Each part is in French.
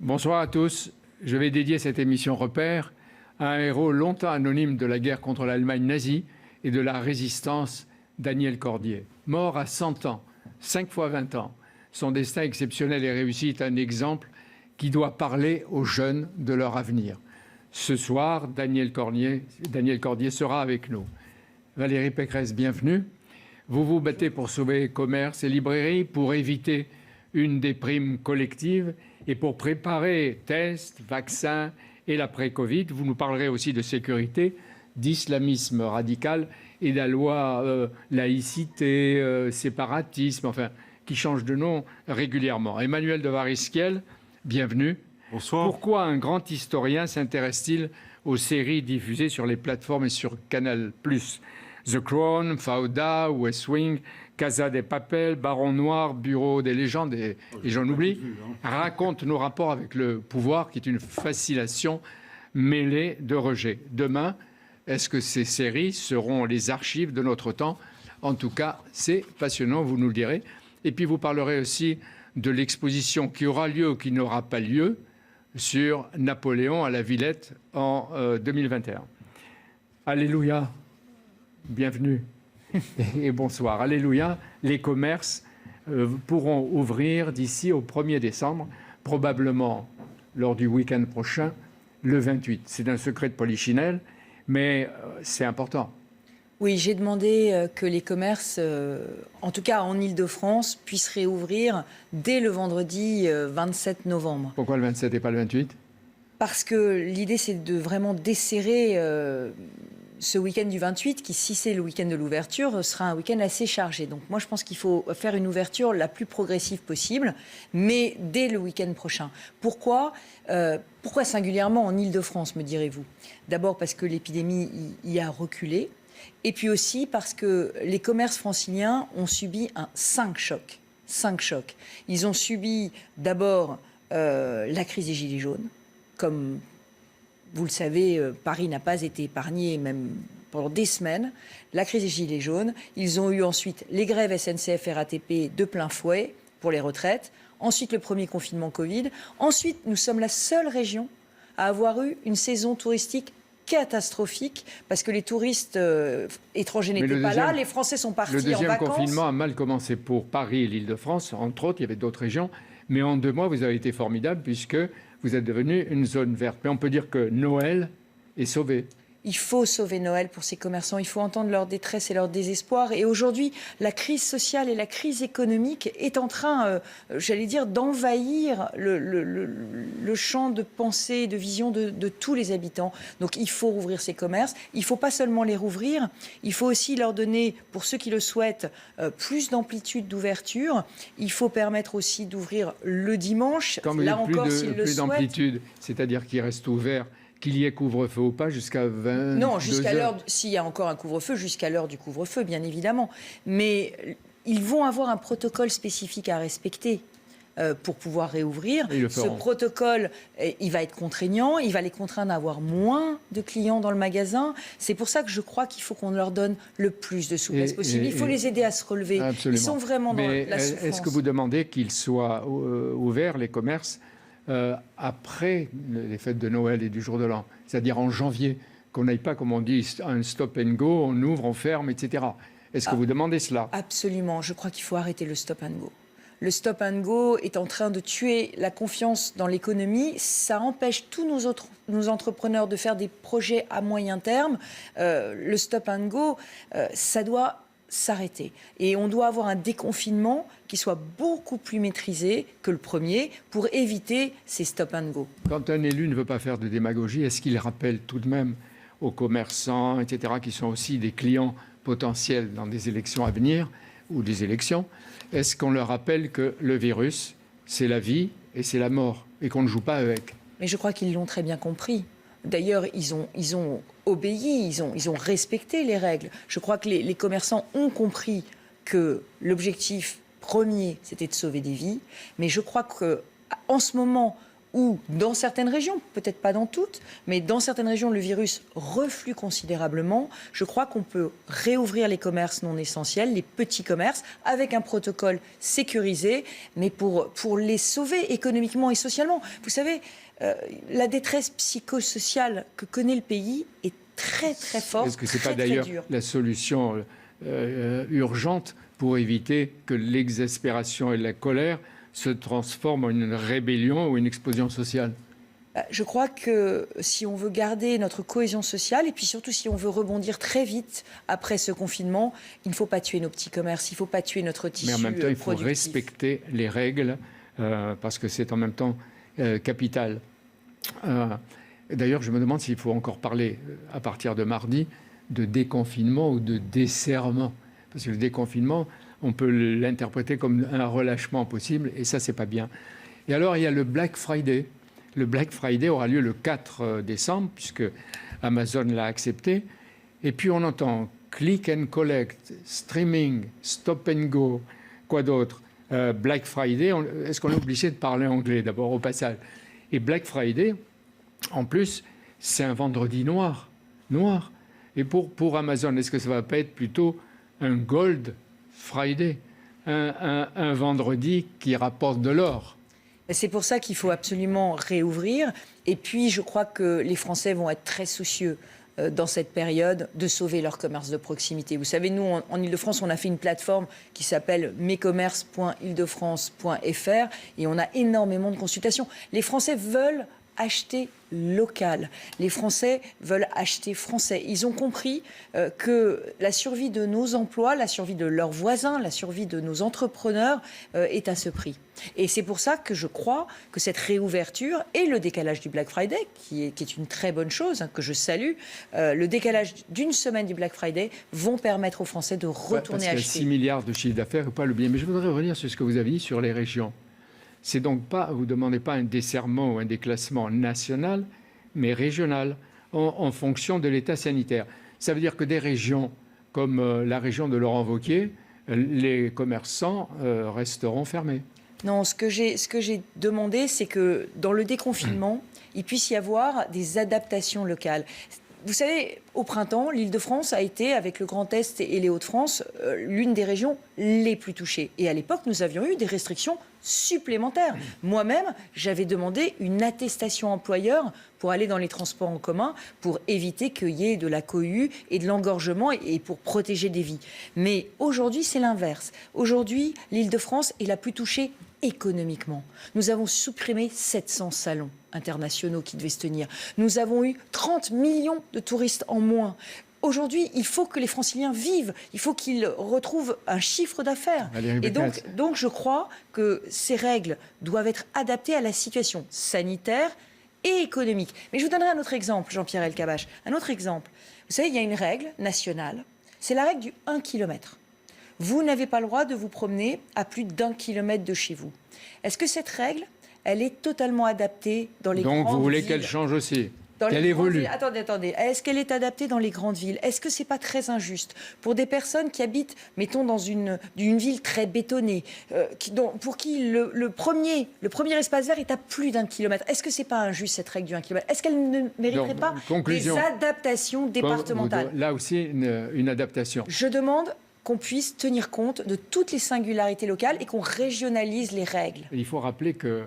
Bonsoir à tous. Je vais dédier cette émission Repère à un héros longtemps anonyme de la guerre contre l'Allemagne nazie et de la résistance, Daniel Cordier. Mort à 100 ans, 5 fois 20 ans. Son destin exceptionnel et réussi est un exemple qui doit parler aux jeunes de leur avenir. Ce soir, Daniel Cordier sera avec nous. Valérie Pécresse, bienvenue. Vous vous battez pour sauver commerces et librairies, pour éviter une déprime collective et pour préparer tests, vaccins et l'après-Covid. Vous nous parlerez aussi de sécurité, d'islamisme radical et de la loi laïcité, séparatisme, enfin, qui change de nom régulièrement. Emmanuel de Varisquiel, bienvenue. Bonsoir. Pourquoi un grand historien s'intéresse-t-il aux séries diffusées sur les plateformes et sur Canal+? The Crown, Fauda, West Wing, Casa de Papel, Baron Noir, Bureau des légendes, et j'en oublie, racontent nos rapports avec le pouvoir, qui est une fascination mêlée de rejet. Demain, est-ce que ces séries seront les archives de notre temps? En tout cas, c'est passionnant, vous nous le direz. Et puis vous parlerez aussi de l'exposition qui aura lieu ou qui n'aura pas lieu sur Napoléon à la Villette en 2021. Alléluia. Bienvenue et bonsoir. Alléluia, les commerces pourront ouvrir d'ici au 1er décembre, probablement lors du week-end prochain, le 28. C'est un secret de polichinelle, mais c'est important. Oui, j'ai demandé que les commerces, en tout cas en Île-de-France, puissent réouvrir dès le vendredi 27 novembre. Pourquoi le 27 et pas le 28 ? Parce que l'idée, c'est de vraiment desserrer ce week-end du 28, qui, si c'est le week-end de l'ouverture, sera un week-end assez chargé. Donc moi, je pense qu'il faut faire une ouverture la plus progressive possible, mais dès le week-end prochain. Pourquoi singulièrement en Île-de-France, me direz-vous? D'abord parce que l'épidémie y a reculé, et puis aussi parce que les commerces franciliens ont subi 5 chocs. 5 chocs. Ils ont subi d'abord la crise des Gilets jaunes, comme vous le savez, Paris n'a pas été épargné, même pendant des semaines. La crise des Gilets jaunes. Ils ont eu ensuite les grèves SNCF et RATP de plein fouet pour les retraites. Ensuite, le premier confinement Covid. Ensuite, nous sommes la seule région à avoir eu une saison touristique catastrophique parce que les touristes étrangers n'étaient pas là. Les Français sont partis en vacances. Le deuxième confinement a mal commencé pour Paris et l'Île-de-France. Entre autres, il y avait d'autres régions. Mais en 2 mois, vous avez été formidable puisque vous êtes devenu une zone verte. Mais on peut dire que Noël est sauvé. Il faut sauver Noël pour ces commerçants. Il faut entendre leur détresse et leur désespoir. Et aujourd'hui, la crise sociale et la crise économique est en train, j'allais dire, d'envahir le champ de pensée et de vision de tous les habitants. Donc il faut rouvrir ces commerces. Il ne faut pas seulement les rouvrir. Il faut aussi leur donner, pour ceux qui le souhaitent, plus d'amplitude d'ouverture. Il faut permettre aussi d'ouvrir le dimanche. Quand là encore, s'ils le souhaitent. Plus d'amplitude, c'est-à-dire qu'ils restent ouverts, qu'il y ait couvre-feu ou pas, jusqu'à 22 Non, jusqu'à l'heure, s'il y a encore un couvre-feu, jusqu'à l'heure du couvre-feu, bien évidemment. Mais ils vont avoir un protocole spécifique à respecter pour pouvoir réouvrir. Ce protocole, il va être contraignant, il va les contraindre à avoir moins de clients dans le magasin. C'est pour ça que je crois qu'il faut qu'on leur donne le plus de souplesse possible. Il faut les aider à se relever. Absolument. Ils sont vraiment dans la souffrance. Est-ce que vous demandez qu'ils soient ouverts, les commerces, après les fêtes de Noël et du jour de l'an, c'est-à-dire en janvier, qu'on n'aille pas, comme on dit, un stop and go, on ouvre, on ferme, etc. Est-ce que vous demandez cela? Absolument. Je crois qu'il faut arrêter le stop and go. Le stop and go est en train de tuer la confiance dans l'économie. Ça empêche tous nos entrepreneurs de faire des projets à moyen terme. Le stop and go, ça doit s'arrêter. Et on doit avoir un déconfinement qui soit beaucoup plus maîtrisé que le premier pour éviter ces stop and go. Quand un élu ne veut pas faire de démagogie, est-ce qu'il rappelle tout de même aux commerçants, etc., qui sont aussi des clients potentiels dans des élections à venir ou des élections, est-ce qu'on leur rappelle que le virus, c'est la vie et c'est la mort et qu'on ne joue pas avec? Mais je crois qu'ils l'ont très bien compris. D'ailleurs, ils ont obéi, ils ont respecté les règles. Je crois que les commerçants ont compris que l'objectif premier, c'était de sauver des vies. Mais je crois qu'en ce moment, où, dans certaines régions, peut-être pas dans toutes, mais dans certaines régions, le virus reflue considérablement, je crois qu'on peut réouvrir les commerces non essentiels, les petits commerces, avec un protocole sécurisé, mais pour les sauver économiquement et socialement. Vous savez, la détresse psychosociale que connaît le pays est très très forte. Est-ce que ce n'est pas d'ailleurs la solution urgente pour éviter que l'exaspération et la colère se transforment en une rébellion ou une explosion sociale? Je crois que si on veut garder notre cohésion sociale et puis surtout si on veut rebondir très vite après ce confinement, il ne faut pas tuer nos petits commerces, il ne faut pas tuer notre tissu productif. Mais en même temps, il faut respecter les règles parce que c'est en même temps capital. D'ailleurs, je me demande s'il faut encore parler à partir de mardi de déconfinement ou de desserrement. Parce que le déconfinement, on peut l'interpréter comme un relâchement possible, et ça, c'est pas bien. Et alors, il y a le Black Friday. Le Black Friday aura lieu le 4 décembre, puisque Amazon l'a accepté. Et puis, on entend click and collect, streaming, stop and go, quoi d'autre, Black Friday. Est-ce qu'on est obligé de parler anglais, d'abord, au passage? Et Black Friday, en plus, c'est un vendredi noir. Noir. Et pour Amazon, est-ce que ça ne va pas être plutôt un Gold Friday, un vendredi qui rapporte de l'or? C'est pour ça qu'il faut absolument réouvrir. Et puis, je crois que les Français vont être très soucieux dans cette période de sauver leur commerce de proximité. Vous savez, nous, en Ile-de-France, on a fait une plateforme qui s'appelle mescommerces.ile-de-france.fr et on a énormément de consultations. Les Français veulent acheter local. Les Français veulent acheter français. Ils ont compris que la survie de nos emplois, la survie de leurs voisins, la survie de nos entrepreneurs est à ce prix. Et c'est pour ça que je crois que cette réouverture et le décalage du Black Friday, qui est une très bonne chose, que je salue, le décalage d'une semaine du Black Friday vont permettre aux Français de retourner acheter. 6 milliards de chiffre d'affaires, il ne faut pas l'oublier. Mais je voudrais revenir sur ce que vous avez dit sur les régions. C'est donc pas, vous ne demandez pas un desserrement ou un déclassement national, mais régional, en fonction de l'état sanitaire. Ça veut dire que des régions comme la région de Laurent Wauquiez, les commerçants resteront fermés. Non, ce que j'ai demandé, c'est que dans le déconfinement, il puisse y avoir des adaptations locales. Vous savez, au printemps, l'Île-de-France a été, avec le Grand Est et les Hauts-de-France, l'une des régions les plus touchées. Et à l'époque, nous avions eu des restrictions supplémentaires. Moi-même, j'avais demandé une attestation employeur pour aller dans les transports en commun, pour éviter qu'il y ait de la cohue et de l'engorgement et pour protéger des vies. Mais aujourd'hui, c'est l'inverse. Aujourd'hui, l'Île-de-France est la plus touchée économiquement. Nous avons supprimé 700 salons internationaux qui devaient se tenir. Nous avons eu 30 millions de touristes en moins. Aujourd'hui, il faut que les Franciliens vivent, il faut qu'ils retrouvent un chiffre d'affaires. Et donc, je crois que ces règles doivent être adaptées à la situation sanitaire et économique. Mais je vous donnerai un autre exemple, Jean-Pierre Elkabbach. Un autre exemple. Vous savez, il y a une règle nationale, c'est la règle du 1 km. Vous n'avez pas le droit de vous promener à plus d'1 kilomètre de chez vous. Est-ce que cette règle, elle est totalement adaptée dans les grandes villes ? Donc vous voulez qu'elle change aussi ? Qu'elle évolue. Attendez. Est-ce qu'elle est adaptée dans les grandes villes ? Est-ce que c'est pas très injuste pour des personnes qui habitent, mettons, dans une ville très bétonnée, pour qui le premier espace vert est à plus d'1 kilomètre ? Est-ce que c'est pas injuste cette règle du 1 kilomètre ? Est-ce qu'elle ne mériterait pas des adaptations départementales ? Là aussi, une adaptation. Je demande qu'on puisse tenir compte de toutes les singularités locales et qu'on régionalise les règles. Il faut rappeler que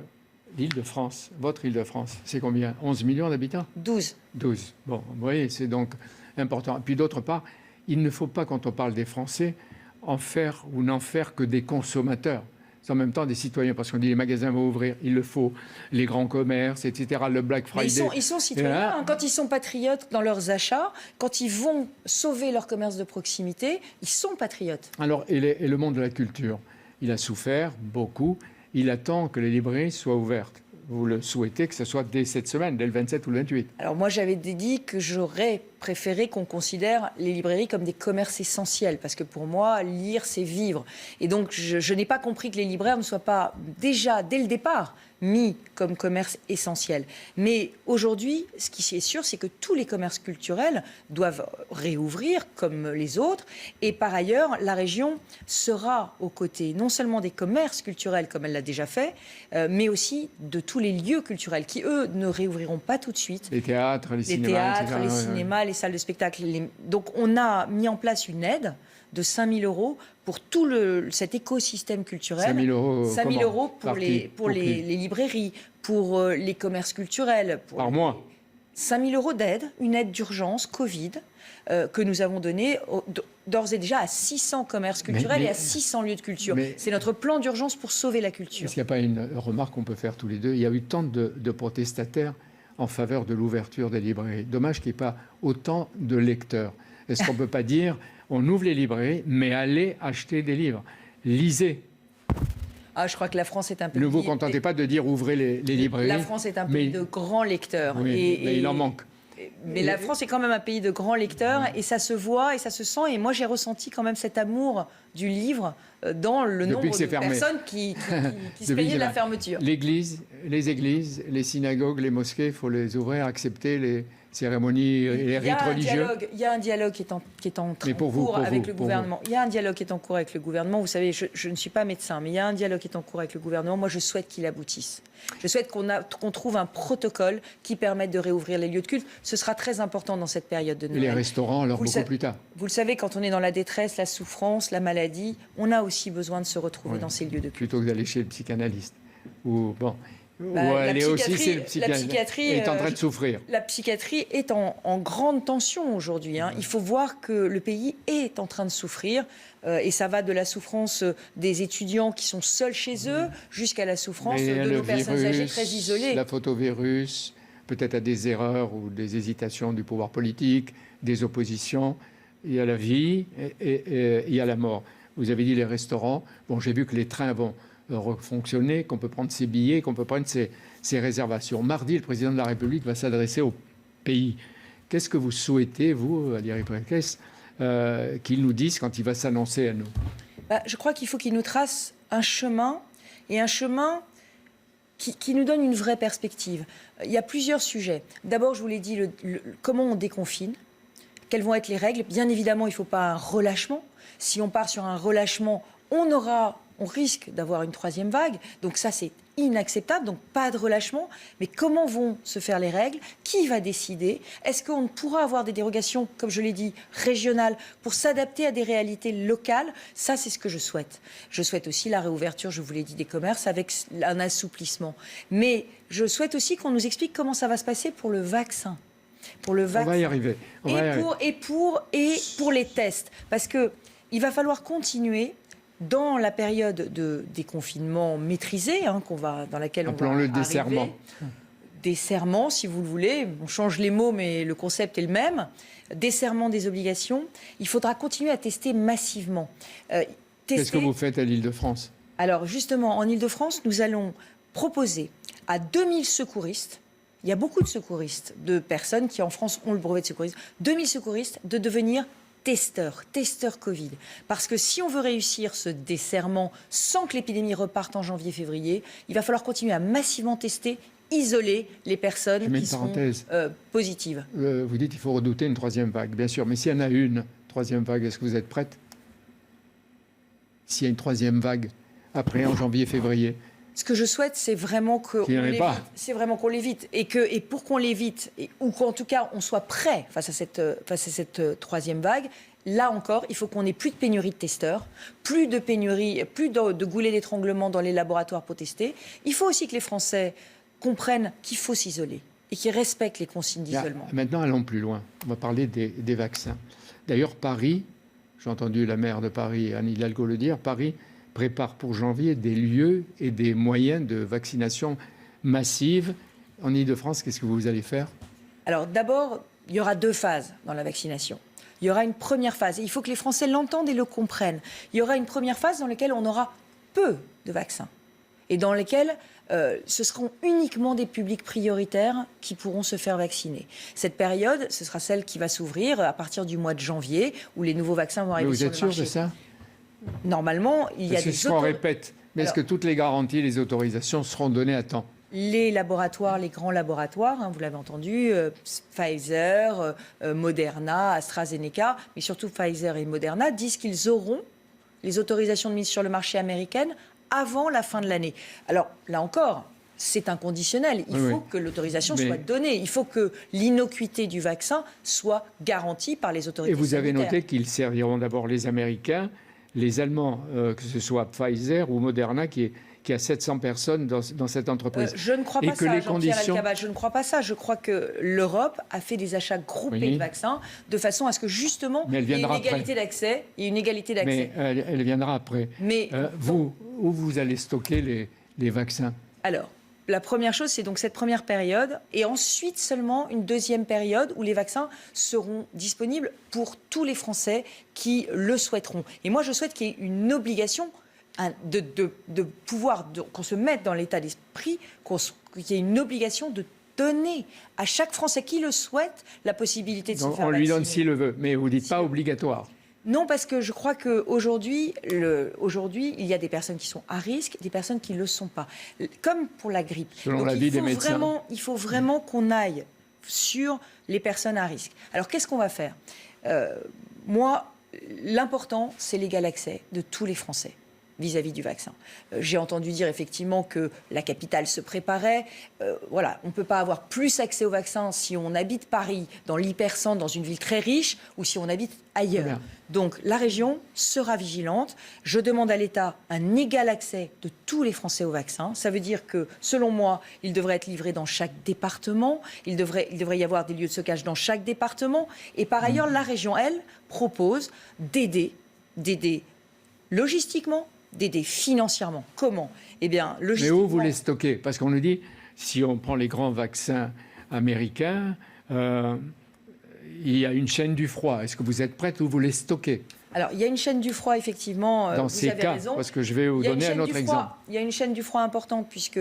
l'Île-de-France, votre Île-de-France, c'est combien ? 11 millions d'habitants ? 12. 12. Bon, vous voyez, c'est donc important. Et puis d'autre part, il ne faut pas, quand on parle des Français, en faire ou n'en faire que des consommateurs. C'est en même temps des citoyens, parce qu'on dit les magasins vont ouvrir, il le faut, les grands commerces, etc., le Black Friday. Ils sont citoyens, quand ils sont patriotes dans leurs achats, quand ils vont sauver leur commerce de proximité, ils sont patriotes. Alors, et le monde de la culture, il a souffert beaucoup, il attend que les librairies soient ouvertes. Vous le souhaitez que ce soit dès cette semaine, dès le 27 ou le 28 ? Alors moi, j'avais dit que j'aurais préféré qu'on considère les librairies comme des commerces essentiels, parce que pour moi, lire, c'est vivre. Et donc, je n'ai pas compris que les libraires ne soient pas déjà, dès le départ, mis comme commerce essentiel. Mais aujourd'hui, ce qui est sûr, c'est que tous les commerces culturels doivent réouvrir comme les autres. Et par ailleurs, la région sera aux côtés non seulement des commerces culturels, comme elle l'a déjà fait, mais aussi de tous les lieux culturels qui, eux, ne réouvriront pas tout de suite. Les théâtres, les cinémas, etc. Les cinémas, les salles de spectacle. Donc, on a mis en place une aide de 5 000 € pour tout cet écosystème culturel. 5 000 5 000 € pour les librairies, pour les commerces culturels. Par mois. 5 000 € d'aide, une aide d'urgence Covid que nous avons donnée d'ores et déjà à 600 commerces culturels et à 600 lieux de culture. C'est notre plan d'urgence pour sauver la culture. Est-ce qu'il n'y a pas une remarque qu'on peut faire tous les deux? Il y a eu tant de protestataires en faveur de l'ouverture des librairies. Dommage qu'il n'y ait pas autant de lecteurs. Est-ce qu'on ne peut pas dire, on ouvre les librairies, mais allez acheter des livres, lisez? Je crois que la France est un pays... Ne vous contentez pas de dire ouvrez les librairies. La France est un pays de grands lecteurs. Oui, mais il en manque. Mais la France est quand même un pays de grands lecteurs et ça se voit et ça se sent. Et moi, j'ai ressenti quand même cet amour du livre dans le nombre de personnes qui se plaignaient de la fermeture. L'église, les églises, les synagogues, les mosquées, il faut les ouvrir, accepter les cérémonies et les rites religieux. Il y a un dialogue qui est en cours avec le gouvernement. Il y a un dialogue qui est en cours avec le gouvernement. Vous savez, je ne suis pas médecin, mais il y a un dialogue qui est en cours avec le gouvernement. Moi, je souhaite qu'il aboutisse. Je souhaite qu'on trouve un protocole qui permette de réouvrir les lieux de culte. Ce sera très important dans cette période de Noël. Et les restaurants, alors beaucoup plus tard. Vous le savez, quand on est dans la détresse, la souffrance, la maladie, on a aussi besoin de se retrouver dans ces lieux de culte. Plutôt que d'aller chez le psychanalyste. Ou bon... la psychiatrie est en train de souffrir. La psychiatrie est en grande tension aujourd'hui. Il faut voir que le pays est en train de souffrir. Et ça va de la souffrance des étudiants qui sont seuls chez eux jusqu'à la souffrance de nos personnes âgées très isolées. La photovirus, peut-être à des erreurs ou des hésitations du pouvoir politique, des oppositions. Il y a la vie et il y a la mort. Vous avez dit les restaurants. Bon, j'ai vu que les trains vont refonctionner, qu'on peut prendre ses billets, qu'on peut prendre ses réservations. Mardi, le président de la République va s'adresser au pays. Qu'est-ce que vous souhaitez, vous, Valérie Pécresse, qu'il nous dise quand il va s'annoncer à nous? Je crois qu'il faut qu'il nous trace un chemin, et un chemin qui nous donne une vraie perspective. Il y a plusieurs sujets. D'abord, je vous l'ai dit, comment on déconfine, quelles vont être les règles. Bien évidemment, il ne faut pas un relâchement. Si on part sur un relâchement, on risque d'avoir une troisième vague. Donc ça, c'est inacceptable. Donc pas de relâchement. Mais comment vont se faire les règles? Qui va décider? Est-ce qu'on pourra avoir des dérogations, comme je l'ai dit, régionales, pour s'adapter à des réalités locales? Ça, c'est ce que je souhaite. Je souhaite aussi la réouverture, je vous l'ai dit, des commerces avec un assouplissement. Mais je souhaite aussi qu'on nous explique comment ça va se passer pour le vaccin. On va y arriver. Et pour les tests. Parce qu'il va falloir continuer dans la période de déconfinement maîtrisé, dans laquelle on va arriver. Desserrement. Desserrement, si vous le voulez. On change les mots, mais le concept est le même. Desserrement des obligations. Il faudra continuer à tester massivement. Qu'est-ce que vous faites à l'Île-de-France? Alors, justement, en Île-de-France, nous allons proposer à 2000 secouristes, il y a beaucoup de secouristes, de personnes qui, en France, ont le brevet de secouriste, 2000 secouristes, de devenir testeurs Covid. Parce que si on veut réussir ce desserrement sans que l'épidémie reparte en janvier-février, il va falloir continuer à massivement tester, isoler les personnes qui seront positives. Vous dites qu'il faut redouter une troisième vague, bien sûr. Mais s'il y en a une troisième vague, est-ce que vous êtes prête? S'il y a une troisième vague, après en janvier-février? Ce que je souhaite, c'est vraiment qu'on l'évite. Et pour qu'on l'évite, ou qu'en tout cas on soit prêt face à cette troisième vague, là encore, il faut qu'on n'ait plus de pénurie de testeurs, plus de pénurie, plus de goulets d'étranglement dans les laboratoires pour tester. Il faut aussi que les Français comprennent qu'il faut s'isoler et qu'ils respectent les consignes d'isolement. Maintenant, allons plus loin. On va parler des vaccins. D'ailleurs, Paris, j'ai entendu la maire de Paris, Anne Hidalgo, le dire, Paris prépare pour janvier des lieux et des moyens de vaccination massive. En Île-de-France, qu'est-ce que vous allez faire? Alors d'abord, il y aura 2 phases dans la vaccination. Il y aura une première phase, et il faut que les Français l'entendent et le comprennent. Il y aura une première phase dans laquelle on aura peu de vaccins. et dans lesquels ce seront uniquement des publics prioritaires qui pourront se faire vacciner. Cette période, ce sera celle qui va s'ouvrir à partir du mois de janvier, où les nouveaux vaccins vont arriver sur le marché. Vous êtes sûr de ça? Normalement, il y a des... C'est ce qu'on répète. Mais est-ce que toutes les garanties, les autorisations seront données à temps? Les laboratoires, les grands laboratoires, vous l'avez entendu, Pfizer, Moderna, AstraZeneca, mais surtout Pfizer et Moderna, disent qu'ils auront les autorisations de mise sur le marché américaines avant la fin de l'année. Alors, là encore, c'est inconditionnel. Il faut que l'autorisation soit donnée. Il faut que l'innocuité du vaccin soit garantie par les autorités sanitaires. Et vous avez noté qu'ils serviront d'abord les Américains, les Allemands, que ce soit Pfizer ou Moderna, qui a 700 personnes dans cette entreprise. Je ne crois pas ça, Jean-Pierre Elkabbach. Je ne crois pas ça. Je crois que l'Europe a fait des achats groupés de vaccins de façon à ce que, justement, il y ait une égalité d'accès. Mais elle viendra après. Mais où vous allez stocker les vaccins? Alors, la première chose, c'est donc cette première période, et ensuite seulement une deuxième période où les vaccins seront disponibles pour tous les Français qui le souhaiteront. Et moi, je souhaite qu'il y ait une obligation de pouvoir, qu'on se mette dans l'état d'esprit, qu'il y ait une obligation de donner à chaque Français qui le souhaite la possibilité de se faire vacciner. On lui donne s'il le veut, mais vous ne dites pas obligatoire. Non, parce que je crois qu'aujourd'hui, il y a des personnes qui sont à risque, des personnes qui ne le sont pas. Comme pour la grippe. Selon l'avis des médecins. Il faut vraiment qu'on aille sur les personnes à risque. Alors, qu'est-ce qu'on va faire? Moi, l'important, c'est l'égal accès de tous les Français vis-à-vis du vaccin. J'ai entendu dire effectivement que la capitale se préparait. Voilà, on ne peut pas avoir plus accès au vaccin si on habite Paris, dans l'hypercentre, dans une ville très riche, ou si on habite ailleurs. Donc la région sera vigilante. Je demande à l'État un égal accès de tous les Français au vaccin. Ça veut dire que, selon moi, il devrait être livré dans chaque département. Il devrait y avoir des lieux de stockage dans chaque département. Et par ailleurs, la région, elle, propose d'aider logistiquement, d'aider financièrement. Comment? Eh bien, logistiquement... Mais où vous les stockez? Parce qu'on nous dit, si on prend les grands vaccins américains, il y a une chaîne du froid. Est-ce que vous êtes prête ou vous les stockez? Alors, il y a une chaîne du froid, effectivement. Dans ces cas, parce que je vais vous donner un autre exemple. Il y a une chaîne du froid importante, puisque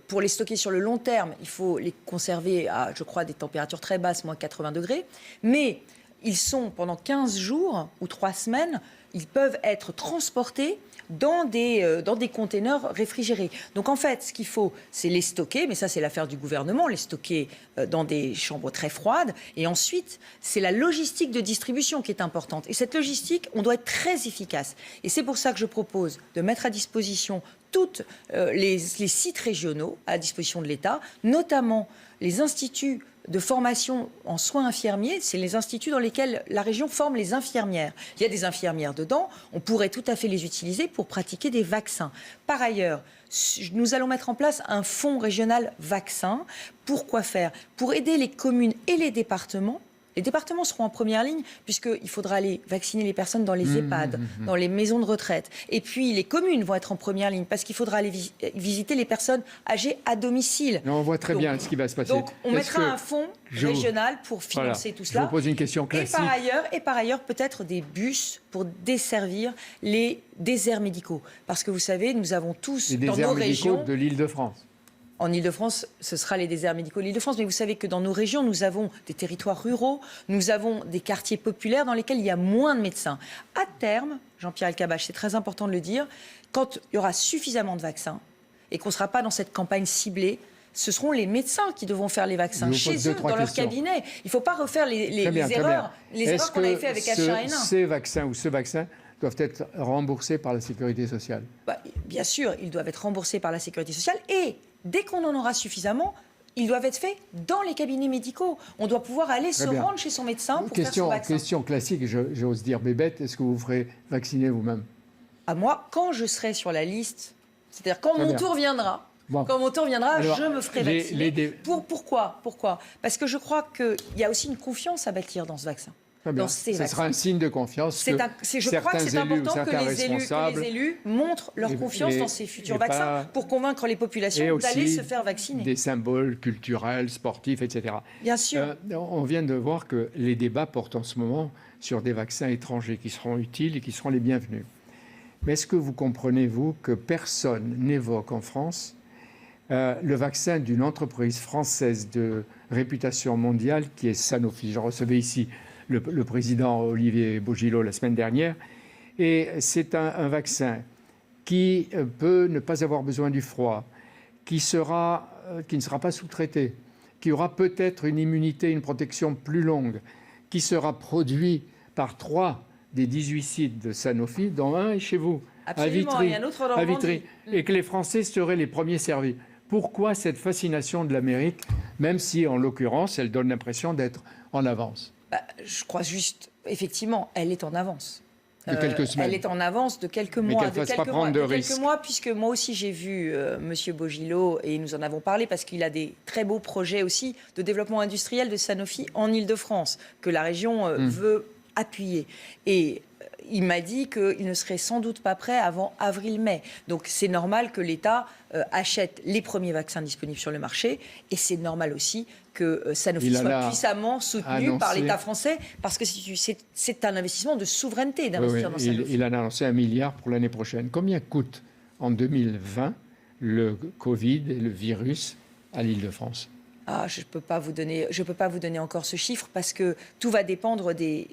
pour les stocker sur le long terme, il faut les conserver à, je crois, des températures très basses, moins 80 degrés. Mais ils sont, pendant 15 jours ou 3 semaines, ils peuvent être transportés dans des containers réfrigérés. Donc en fait, ce qu'il faut, c'est les stocker, mais ça c'est l'affaire du gouvernement, les stocker dans des chambres très froides. Et ensuite, c'est la logistique de distribution qui est importante. Et cette logistique, on doit être très efficace. Et c'est pour ça que je propose de mettre à disposition tous les sites régionaux à disposition de l'État, notamment les instituts de formation en soins infirmiers, c'est les instituts dans lesquels la région forme les infirmières. Il y a des infirmières dedans, on pourrait tout à fait les utiliser pour pratiquer des vaccins. Par ailleurs, nous allons mettre en place un fonds régional vaccin. Pourquoi faire? Pour aider les communes et les départements. Les départements seront en première ligne puisqu'il faudra aller vacciner les personnes dans les EHPAD, dans les maisons de retraite. Et puis les communes vont être en première ligne parce qu'il faudra aller visiter les personnes âgées à domicile. Non, on voit très bien ce qui va se passer. Donc on mettra un fonds régional pour financer tout cela. Je vous pose une question classique. Et par ailleurs, peut-être des bus pour desservir les déserts médicaux. Parce que vous savez, nous avons tous dans nos régions... Les déserts médicaux de l'Île-de-France. En Île-de-France, ce sera les déserts médicaux de l'Île-de-France. Mais vous savez que dans nos régions, nous avons des territoires ruraux, nous avons des quartiers populaires dans lesquels il y a moins de médecins. À terme, Jean-Pierre Elkabbach, c'est très important de le dire, quand il y aura suffisamment de vaccins et qu'on ne sera pas dans cette campagne ciblée, ce seront les médecins qui devront faire les vaccins chez eux, dans leur cabinet. Il ne faut pas refaire les erreurs qu'on avait fait avec H1N1. Ces vaccins ou ce vaccin doivent être remboursés par la Sécurité sociale? Bien sûr, ils doivent être remboursés par la Sécurité sociale et dès qu'on en aura suffisamment, ils doivent être faits dans les cabinets médicaux. On doit pouvoir aller se rendre chez son médecin pour faire son vaccin. Question classique, j'ose dire bébête, est-ce que vous ferez vacciner vous-même? À moi, quand je serai sur la liste, c'est-à-dire quand mon tour viendra, alors, je me ferai vacciner. Pourquoi? Parce que je crois qu'il y a aussi une confiance à bâtir dans ce vaccin. Ce sera un signe de confiance je crois que c'est important que les élus montrent leur confiance dans ces futurs vaccins pour convaincre les populations d'aller se faire vacciner. Des symboles culturels, sportifs, etc. Bien sûr. On vient de voir que les débats portent en ce moment sur des vaccins étrangers qui seront utiles et qui seront les bienvenus. Mais est-ce que vous comprenez, vous, que personne n'évoque en France le vaccin d'une entreprise française de réputation mondiale qui est Sanofi? Je recevais ici le président Olivier Bogillot la semaine dernière. Et c'est un vaccin qui peut ne pas avoir besoin du froid, qui ne sera pas sous-traité, qui aura peut-être une immunité, une protection plus longue, qui sera produit par 3 des 18 sites de Sanofi, dont un est chez vous, Absolument, à et un autre dans à le Vitry, et que les Français seraient les premiers servis. Pourquoi cette fascination de l'Amérique, même si, en l'occurrence, elle donne l'impression d'être en avance? Je crois juste, effectivement, elle est en avance. De quelques semaines. Elle est en avance de quelques mois. Mais qu'elle ne fasse pas prendre de risques. Quelques mois, puisque moi aussi j'ai vu Monsieur Bogillot, et nous en avons parlé, parce qu'il a des très beaux projets aussi de développement industriel de Sanofi en Île-de-France, que la région veut appuyer. Et il m'a dit qu'il ne serait sans doute pas prêt avant avril-mai. Donc c'est normal que l'État achète les premiers vaccins disponibles sur le marché, et c'est normal aussi que Sanofi soit puissamment soutenu par l'État français, parce que c'est un investissement de souveraineté d'investir dans Sanofi. Il en a annoncé 1 milliard pour l'année prochaine. Combien coûte en 2020 le Covid et le virus à l'Île-de-France? Je ne peux pas vous donner encore ce chiffre, parce que tout va dépendre de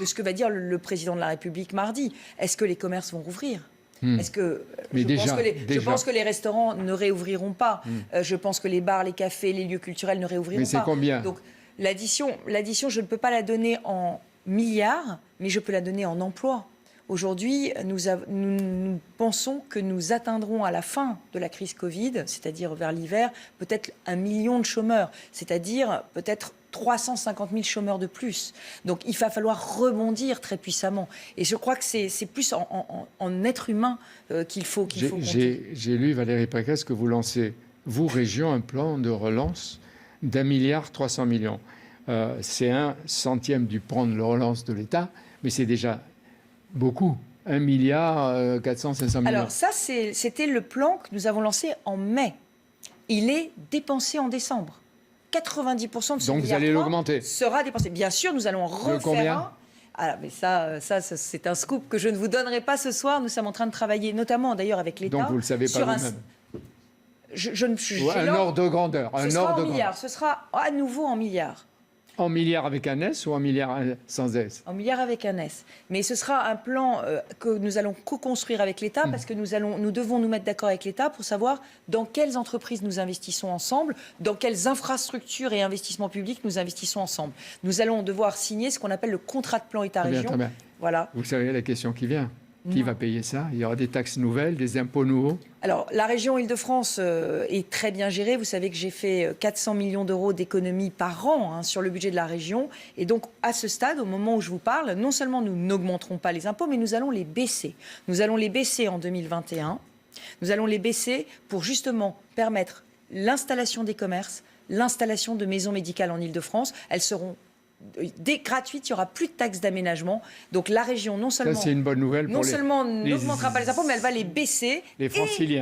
ce que va dire le président de la République mardi. Est-ce que les commerces vont rouvrir ? Est-ce que je pense que les restaurants ne réouvriront pas. Je pense que les bars, les cafés, les lieux culturels ne réouvriront pas. Mais c'est combien ? Donc l'addition, je ne peux pas la donner en milliards, mais je peux la donner en emplois. Aujourd'hui, nous pensons que nous atteindrons à la fin de la crise Covid, c'est-à-dire vers l'hiver, peut-être 1 million de chômeurs, c'est-à-dire peut-être 350 000 chômeurs de plus. Donc il va falloir rebondir très puissamment. Et je crois que c'est plus en être humain qu'il faut compter. J'ai lu, Valérie Pécresse, que vous lancez, vous, région, un plan de relance d'1,3 milliard. C'est 1/100 du plan de relance de l'État, mais c'est déjà beaucoup. 1,4 milliard 500 millions. Alors ça, c'était le plan que nous avons lancé en mai. Il est dépensé en décembre. 90% de ce Donc vous allez l'augmenter. Sera dépensé. Bien sûr, nous allons refaire un. Ah, mais ça, c'est un scoop que je ne vous donnerai pas ce soir. Nous sommes en train de travailler, notamment d'ailleurs avec l'État. Donc vous ne le savez pas vous-même. Un ordre de grandeur. Ce sera en milliards. Ce sera à nouveau en milliards. En milliards avec un S ou en milliards sans S? En milliards avec un S. Mais ce sera un plan que nous allons co-construire avec l'État, parce que nous devons nous mettre d'accord avec l'État pour savoir dans quelles entreprises nous investissons ensemble, dans quelles infrastructures et investissements publics nous investissons ensemble. Nous allons devoir signer ce qu'on appelle le contrat de plan État-région. Très bien. Voilà. Vous savez la question qui vient. Qui va payer ça? Il y aura des taxes nouvelles, des impôts nouveaux? Alors, la région Île-de-France est très bien gérée. Vous savez que j'ai fait 400 millions d'euros d'économies par an sur le budget de la région. Et donc, à ce stade, au moment où je vous parle, non seulement nous n'augmenterons pas les impôts, mais nous allons les baisser. Nous allons les baisser en 2021. Nous allons les baisser pour justement permettre l'installation des commerces, l'installation de maisons médicales en Île-de-France. Elles seront gratuite, il n'y aura plus de taxes d'aménagement. Donc la région, non seulement, ça, c'est une bonne nouvelle pour n'augmentera pas les impôts, mais elle va les baisser et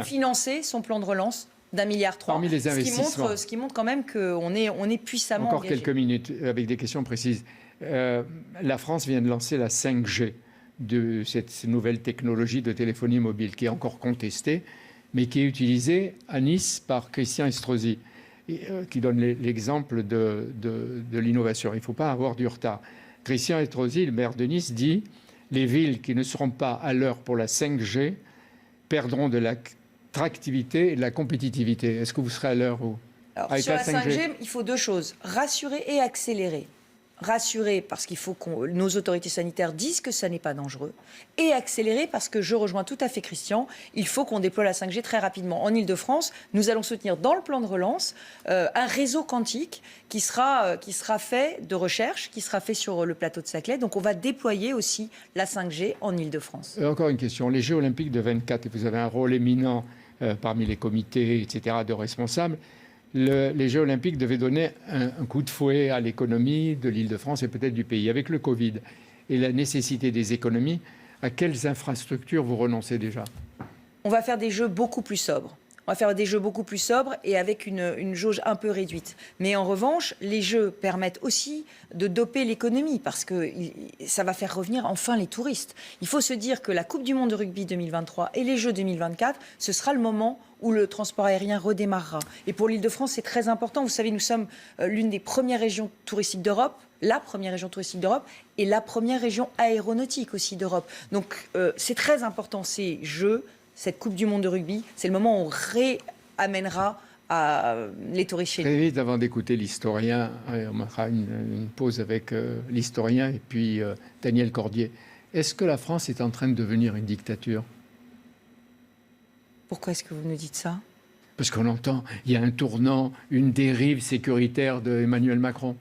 financer son plan de relance d'1,3 milliard. Parmi les investissements. Ce qui montre quand même qu'on est puissamment Encore engagé. Quelques minutes avec des questions précises. La France vient de lancer la 5G, de cette nouvelle technologie de téléphonie mobile qui est encore contestée, mais qui est utilisée à Nice par Christian Estrosi, qui donne l'exemple de l'innovation. Il ne faut pas avoir du retard. Christian Estrosi, le maire de Nice, dit « Les villes qui ne seront pas à l'heure pour la 5G perdront de l'attractivité et de la compétitivité ». Est-ce que vous serez à l'heure avec sur la 5G, il faut 2 choses, rassurer et accélérer. Rassurer parce qu'il faut que nos autorités sanitaires disent que ça n'est pas dangereux, et accélérer parce que je rejoins tout à fait Christian, il faut qu'on déploie la 5G très rapidement. En Île-de-France, nous allons soutenir dans le plan de relance un réseau quantique qui sera fait de recherche, qui sera fait sur le plateau de Saclay. Donc on va déployer aussi la 5G en Île-de-France. Encore une question, les Jeux Olympiques de 24, et vous avez un rôle éminent parmi les comités, etc., de responsables. Les Jeux Olympiques devaient donner un coup de fouet à l'économie de l'Île-de-France et peut-être du pays. Avec le Covid et la nécessité des économies, à quelles infrastructures vous renoncez déjà? On va faire des Jeux beaucoup plus sobres. On va faire des jeux beaucoup plus sobres et avec une jauge un peu réduite. Mais en revanche, les jeux permettent aussi de doper l'économie parce que ça va faire revenir enfin les touristes. Il faut se dire que la Coupe du Monde de rugby 2023 et les Jeux 2024, ce sera le moment où le transport aérien redémarrera. Et pour l'Île-de-France, c'est très important. Vous savez, nous sommes l'une des premières régions touristiques d'Europe, la première région touristique d'Europe et la première région aéronautique aussi d'Europe. Donc c'est très important ces Jeux, cette Coupe du Monde de rugby. C'est le moment où on réamènera les touristes chez nous. Très vite, avant d'écouter l'historien, on fera une pause avec l'historien et puis Daniel Cordier. Est-ce que la France est en train de devenir une dictature ? Pourquoi est-ce que vous nous dites ça ? Parce qu'on entend, il y a un tournant, une dérive sécuritaire d'Emmanuel Macron.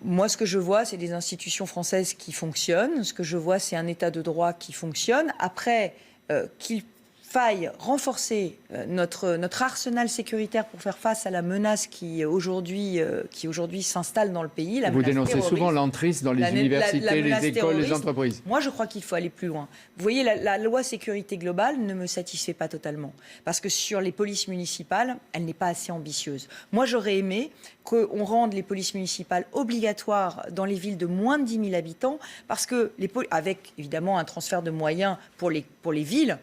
Moi, ce que je vois, c'est des institutions françaises qui fonctionnent. Ce que je vois, c'est un état de droit qui fonctionne. Après, qu'il faille renforcer notre arsenal sécuritaire pour faire face à la menace qui aujourd'hui s'installe dans le pays. Vous dénoncez souvent l'entrisme dans les universités, les écoles, les entreprises. Moi, je crois qu'il faut aller plus loin. Vous voyez, la loi sécurité globale ne me satisfait pas totalement. Parce que sur les polices municipales, elle n'est pas assez ambitieuse. Moi, j'aurais aimé qu'on rende les polices municipales obligatoires dans les villes de moins de 10 000 habitants, parce que, avec évidemment un transfert de moyens pour les villes,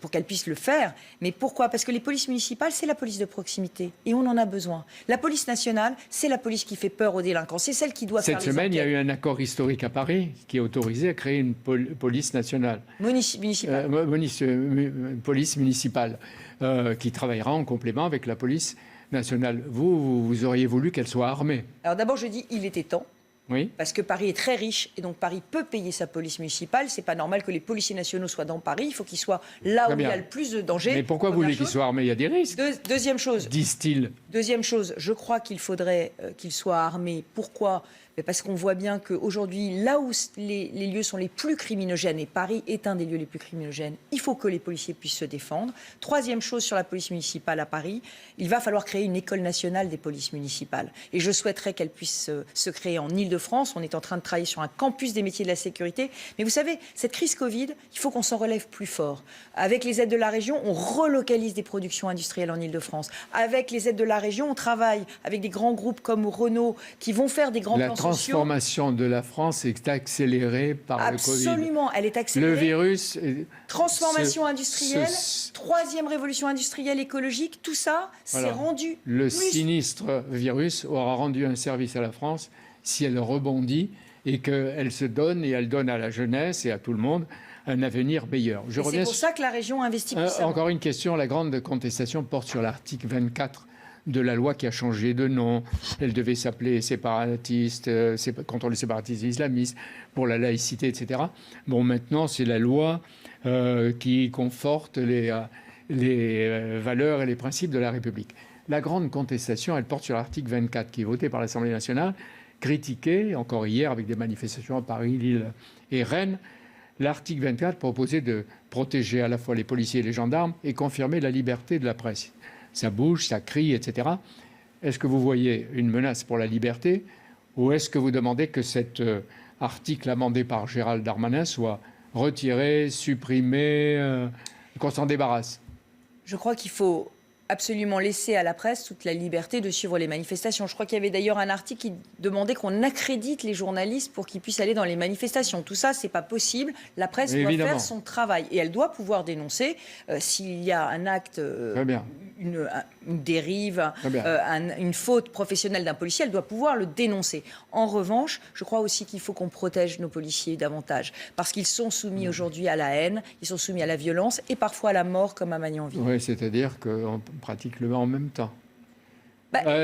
pour qu'elles puissent le faire. Mais pourquoi ? Parce que les polices municipales, c'est la police de proximité, et on en a besoin. La police nationale, c'est la police qui fait peur aux délinquants, c'est celle qui doit faire les enquêtes. Cette semaine, il y a eu un accord historique à Paris qui a autorisé à créer une police nationale. Municipale. Police municipale, qui travaillera en complément avec la police nationale. Vous auriez voulu qu'elle soit armée. Alors d'abord, je dis, il était temps. Oui. Parce que Paris est très riche et donc Paris peut payer sa police municipale. C'est pas normal que les policiers nationaux soient dans Paris. Il faut qu'ils soient là où il y a le plus de danger. Mais pourquoi vous voulez qu'ils soient armés ? Il y a des risques. Deuxième chose. Disent-ils. Deuxième chose, je crois qu'il faudrait qu'ils soient armés. Pourquoi ? Parce qu'on voit bien qu'aujourd'hui, là où les lieux sont les plus criminogènes, et Paris est un des lieux les plus criminogènes, il faut que les policiers puissent se défendre. Troisième chose sur la police municipale à Paris, il va falloir créer une école nationale des polices municipales. Et je souhaiterais qu'elle puisse se créer en Île-de-France. On est en train de travailler sur un campus des métiers de la sécurité. Mais vous savez, cette crise Covid, il faut qu'on s'en relève plus fort. Avec les aides de la région, on relocalise des productions industrielles en Île-de-France. Avec les aides de la région, on travaille avec des grands groupes comme Renault qui vont faire des grands plans sociaux. La transformation de la France est accélérée par le Covid. Absolument, elle est accélérée. Le virus... Transformation industrielle, troisième révolution industrielle écologique, tout ça, c'est rendu Le sinistre virus aura rendu un service à la France si elle rebondit et qu'elle se donne, et elle donne à la jeunesse et à tout le monde un avenir meilleur. C'est pour ça que la région investit puissamment. Encore une question, la grande contestation porte sur l'article 24 de la loi qui a changé de nom. Elle devait s'appeler séparatiste, contre les séparatistes islamistes, pour la laïcité, etc. Bon, maintenant, c'est la loi qui conforte les valeurs et les principes de la République. La grande contestation, elle porte sur l'article 24 qui est voté par l'Assemblée nationale, critiqué encore hier avec des manifestations à Paris, Lille et Rennes. L'article 24 proposait de protéger à la fois les policiers et les gendarmes et confirmer la liberté de la presse. Ça bouge, ça crie, etc. Est-ce que vous voyez une menace pour la liberté ou est-ce que vous demandez que cet article amendé par Gérald Darmanin soit retiré, supprimé, qu'on s'en débarrasse ? Je crois qu'il faut absolument laisser à la presse toute la liberté de suivre les manifestations. Je crois qu'il y avait d'ailleurs un article qui demandait qu'on accrédite les journalistes pour qu'ils puissent aller dans les manifestations. Tout ça, c'est pas possible. La presse doit faire son travail et elle doit pouvoir dénoncer s'il y a un acte, une dérive, une faute professionnelle d'un policier, elle doit pouvoir le dénoncer. En revanche, je crois aussi qu'il faut qu'on protège nos policiers davantage parce qu'ils sont soumis aujourd'hui à la haine, ils sont soumis à la violence et parfois à la mort comme à Magnanville. Oui, c'est-à-dire qu'on pratique le en même temps.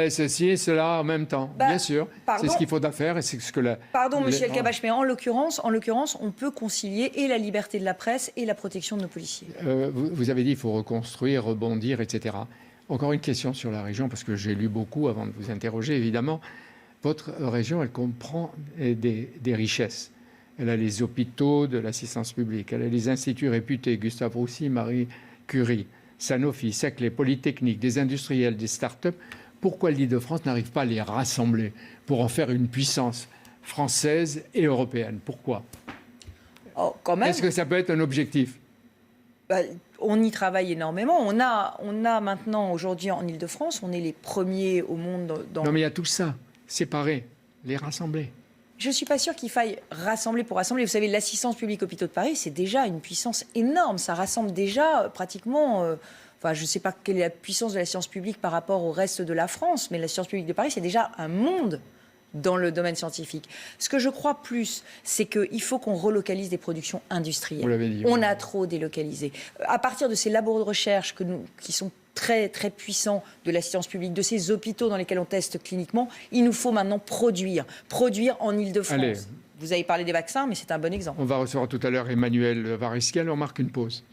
Ceci et cela en même temps, bien sûr. C'est ce qu'il faut faire et c'est ce que Michel Cabache, mais en l'occurrence, on peut concilier et la liberté de la presse et la protection de nos policiers. Vous avez dit qu'il faut reconstruire, rebondir, etc. Encore une question sur la région, parce que j'ai lu beaucoup avant de vous interroger, évidemment. Votre région, elle comprend des richesses. Elle a les hôpitaux de l'assistance publique, elle a les instituts réputés, Gustave Roussy, Marie Curie, Sanofi, Saclay, Polytechnique, des industriels, des start-up. Pourquoi l'Île-de-France n'arrive pas à les rassembler pour en faire une puissance française et européenne ? Pourquoi ? Quand même. Est-ce que ça peut être un objectif ? on y travaille énormément. On a maintenant, aujourd'hui, en Ile-de-France, on est les premiers au monde dans... Non, mais il y a tout ça, séparer, les rassembler. Je ne suis pas sûre qu'il faille rassembler pour rassembler. Vous savez, l'assistance publique hôpitaux de Paris, c'est déjà une puissance énorme. Ça rassemble déjà pratiquement... Enfin, je ne sais pas quelle est la puissance de l'assistance publique par rapport au reste de la France, mais l'assistance publique de Paris, c'est déjà un monde dans le domaine scientifique. Ce que je crois plus, c'est qu'il faut qu'on relocalise des productions industrielles. Vous l'avez dit. On a trop délocalisé. À partir de ces labos de recherche qui sont très, très puissants de l'assistance publique, de ces hôpitaux dans lesquels on teste cliniquement, il nous faut maintenant produire en Ile-de-France. Vous avez parlé des vaccins, mais c'est un bon exemple. On va recevoir tout à l'heure Emmanuel Varesquiel. On marque une pause.